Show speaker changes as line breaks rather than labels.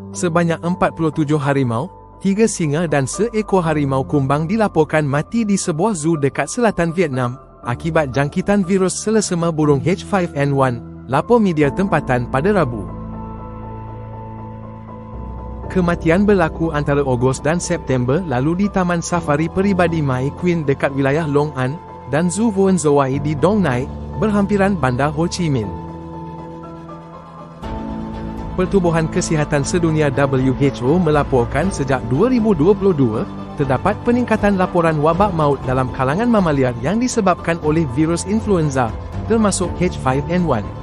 Sebanyak 47 harimau, 3 singa dan seekor harimau kumbang dilaporkan mati di sebuah zoo dekat selatan Vietnam akibat jangkitan virus selesema burung H5N1, lapor media tempatan pada Rabu. Kematian berlaku antara Ogos dan September lalu di Taman Safari Peribadi Mai Queen dekat wilayah Long An dan Zoo Vuon Zawai di Dong Nai, berhampiran bandar Ho Chi Minh. Pertubuhan Kesihatan Sedunia WHO melaporkan sejak 2022, terdapat peningkatan laporan wabak maut dalam kalangan mamalia yang disebabkan oleh virus influenza, termasuk H5N1.